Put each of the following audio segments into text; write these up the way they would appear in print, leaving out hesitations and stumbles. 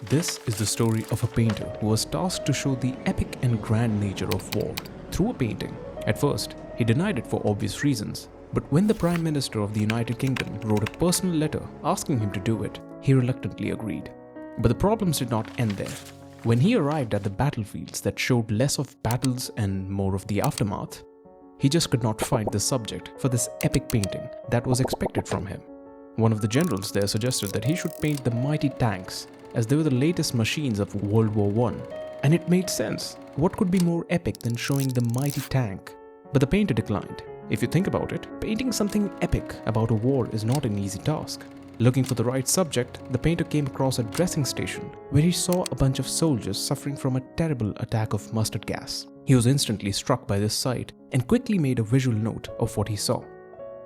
This is the story of a painter who was tasked to show the epic and grand nature of war through a painting. At first, he denied it for obvious reasons, but when the Prime Minister of the United Kingdom wrote a personal letter asking him to do it, he reluctantly agreed. But the problems did not end there. When he arrived at the battlefields that showed less of battles and more of the aftermath, he just could not find the subject for this epic painting that was expected from him. One of the generals there suggested that he should paint the mighty tanks as they were the latest machines of World War I. And it made sense. What could be more epic than showing the mighty tank? But the painter declined. If you think about it, painting something epic about a war is not an easy task. Looking for the right subject, the painter came across a dressing station where he saw a bunch of soldiers suffering from a terrible attack of mustard gas. He was instantly struck by this sight and quickly made a visual note of what he saw.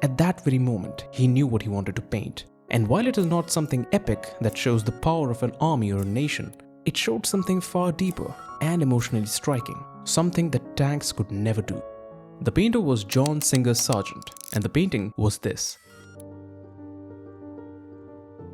At that very moment, he knew what he wanted to paint. And while it is not something epic that shows the power of an army or a nation, it showed something far deeper and emotionally striking, something that tanks could never do. The painter was Singer Sargent, and the painting was this.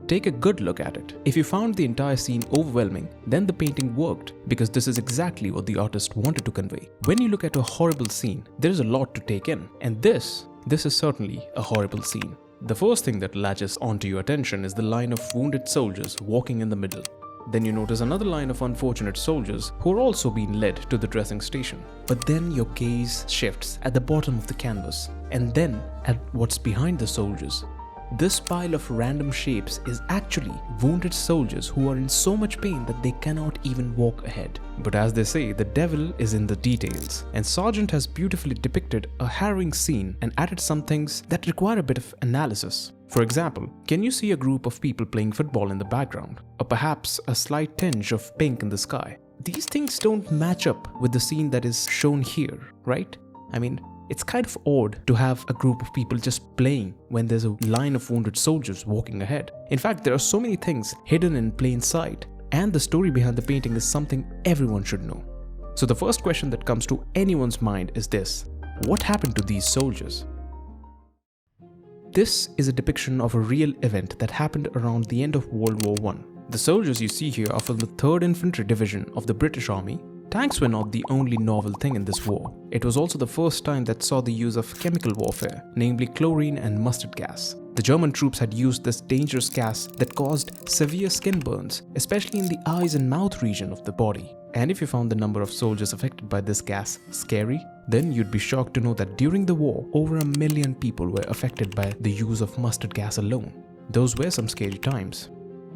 Take a good look at it. If you found the entire scene overwhelming, then the painting worked, because this is exactly what the artist wanted to convey. When you look at a horrible scene, there is a lot to take in, and this is certainly a horrible scene. The first thing that latches onto your attention is the line of wounded soldiers walking in the middle. Then you notice another line of unfortunate soldiers who are also being led to the dressing station. But then your gaze shifts at the bottom of the canvas, and then at what's behind the soldiers. This pile of random shapes is actually wounded soldiers who are in so much pain that they cannot even walk ahead. But as they say, the devil is in the details, and Sargent has beautifully depicted a harrowing scene and added some things that require a bit of analysis. For example, can you see a group of people playing football in the background, or perhaps a slight tinge of pink in the sky? These things don't match up with the scene that is shown here, right? I mean, it's kind of odd to have a group of people just playing when there's a line of wounded soldiers walking ahead. In fact, there are so many things hidden in plain sight, and the story behind the painting is something everyone should know. So the first question that comes to anyone's mind is this: what happened to these soldiers? This is a depiction of a real event that happened around the end of World War I. The soldiers you see here are from the 3rd Infantry Division of the British Army. Tanks were not the only novel thing in this war. It was also the first time that saw the use of chemical warfare, namely chlorine and mustard gas. The German troops had used this dangerous gas that caused severe skin burns, especially in the eyes and mouth region of the body. And if you found the number of soldiers affected by this gas scary, then you'd be shocked to know that during the war, over 1 million people were affected by the use of mustard gas alone. Those were some scary times.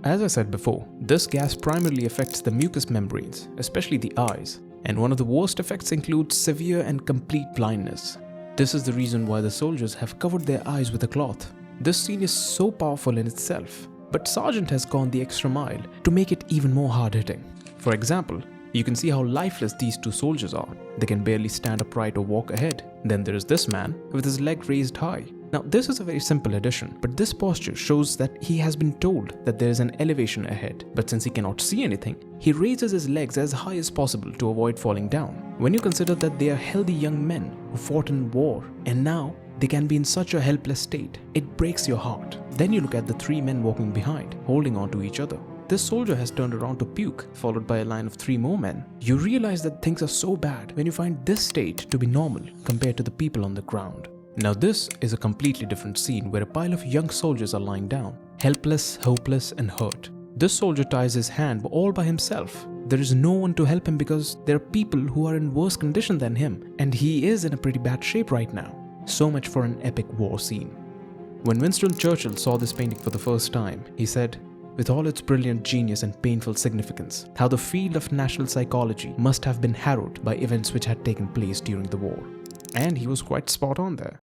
As I said before, this gas primarily affects the mucous membranes, especially the eyes, and one of the worst effects includes severe and complete blindness. This is the reason why the soldiers have covered their eyes with a cloth. This scene is so powerful in itself, but Sargent has gone the extra mile to make it even more hard-hitting. For example, you can see how lifeless these two soldiers are. They can barely stand upright or walk ahead. Then there is this man with his leg raised high. Now, this is a very simple addition, but this posture shows that he has been told that there is an elevation ahead. But since he cannot see anything, he raises his legs as high as possible to avoid falling down. When you consider that they are healthy young men who fought in war, and now they can be in such a helpless state, it breaks your heart. Then you look at the 3 men walking behind, holding on to each other. This soldier has turned around to puke, followed by a line of 3 more men. You realize that things are so bad when you find this state to be normal compared to the people on the ground. Now this is a completely different scene where a pile of young soldiers are lying down, helpless, hopeless, and hurt. This soldier ties his hand all by himself. There is no one to help him because there are people who are in worse condition than him, and he is in a pretty bad shape right now. So much for an epic war scene. When Winston Churchill saw this painting for the first time, he said, with all its brilliant genius and painful significance, how the field of national psychology must have been harrowed by events which had taken place during the war. And he was quite spot on there.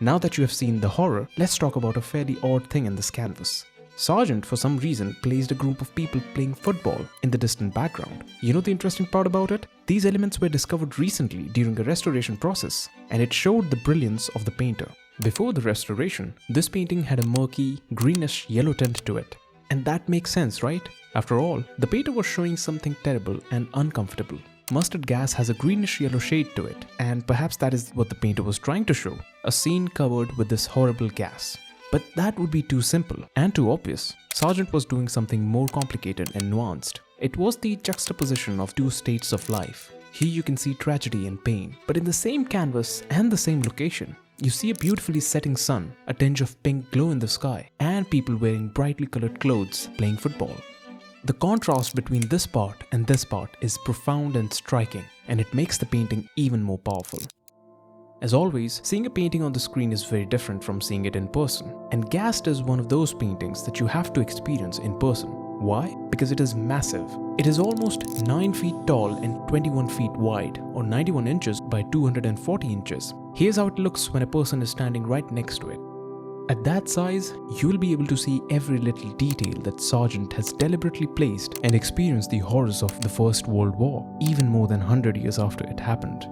Now that you have seen the horror, let's talk about a fairly odd thing in this canvas. Sargent, for some reason, placed a group of people playing football in the distant background. You know the interesting part about it? These elements were discovered recently during a restoration process, and it showed the brilliance of the painter. Before the restoration, this painting had a murky, greenish yellow tint to it. And that makes sense, right? After all, the painter was showing something terrible and uncomfortable. Mustard gas has a greenish yellow shade to it, and perhaps that is what the painter was trying to show, a scene covered with this horrible gas. But that would be too simple and too obvious. Sargent was doing something more complicated and nuanced. It was the juxtaposition of two states of life. Here you can see tragedy and pain, but in the same canvas and the same location, you see a beautifully setting sun, a tinge of pink glow in the sky, and people wearing brightly colored clothes playing football. The contrast between this part and this part is profound and striking, and it makes the painting even more powerful. As always, seeing a painting on the screen is very different from seeing it in person, and Ghast is one of those paintings that you have to experience in person. Why? Because it is massive. It is almost 9 feet tall and 21 feet wide, or 91 inches by 240 inches. Here's how it looks when a person is standing right next to it. At that size, you will be able to see every little detail that Sargent has deliberately placed and experience the horrors of the First World War, even more than 100 years after it happened.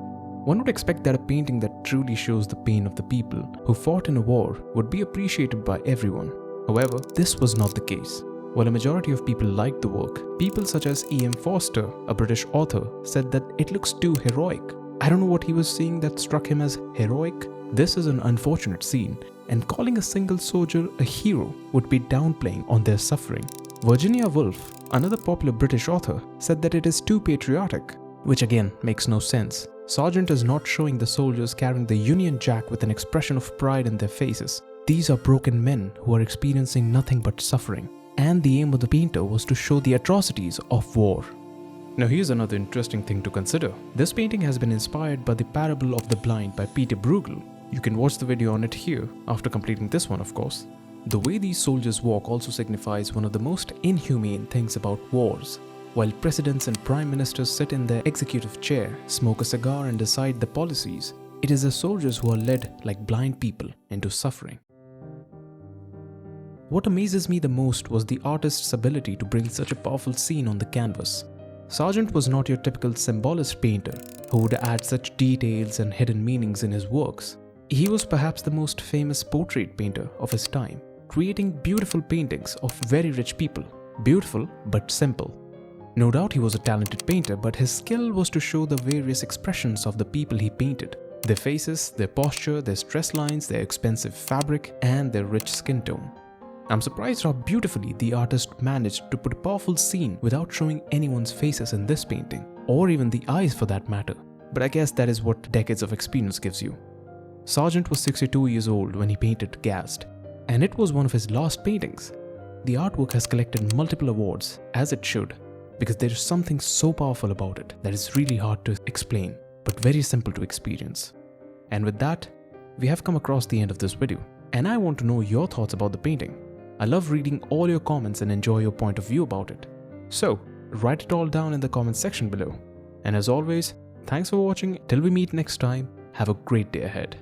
One would expect that a painting that truly shows the pain of the people who fought in a war would be appreciated by everyone. However, this was not the case. While a majority of people liked the work, people such as E.M. Forster, a British author, said that it looks too heroic. I don't know what he was seeing that struck him as heroic. This is an unfortunate scene, and calling a single soldier a hero would be downplaying on their suffering. Virginia Woolf, another popular British author, said that it is too patriotic, which again makes no sense. Sargent is not showing the soldiers carrying the Union Jack with an expression of pride in their faces. These are broken men who are experiencing nothing but suffering, and the aim of the painter was to show the atrocities of war. Now here's another interesting thing to consider. This painting has been inspired by the Parable of the Blind by Peter Bruegel. You can watch the video on it here, after completing this one of course. The way these soldiers walk also signifies one of the most inhumane things about wars. While presidents and prime ministers sit in their executive chair, smoke a cigar and decide the policies, it is the soldiers who are led like blind people into suffering. What amazes me the most was the artist's ability to bring such a powerful scene on the canvas. Sargent was not your typical symbolist painter who would add such details and hidden meanings in his works. He was perhaps the most famous portrait painter of his time, creating beautiful paintings of very rich people. Beautiful but simple. No doubt he was a talented painter, but his skill was to show the various expressions of the people he painted. Their faces, their posture, their stress lines, their expensive fabric, and their rich skin tone. I'm surprised how beautifully the artist managed to put a powerful scene without showing anyone's faces in this painting, or even the eyes for that matter. But I guess that is what decades of experience gives you. Sargent was 62 years old when he painted Ghast, and it was one of his last paintings. The artwork has collected multiple awards, as it should, because there is something so powerful about it that is really hard to explain, but very simple to experience. And with that, we have come across the end of this video, and I want to know your thoughts about the painting. I love reading all your comments and enjoy your point of view about it. So, write it all down in the comments section below. And as always, thanks for watching. Till we meet next time, have a great day ahead.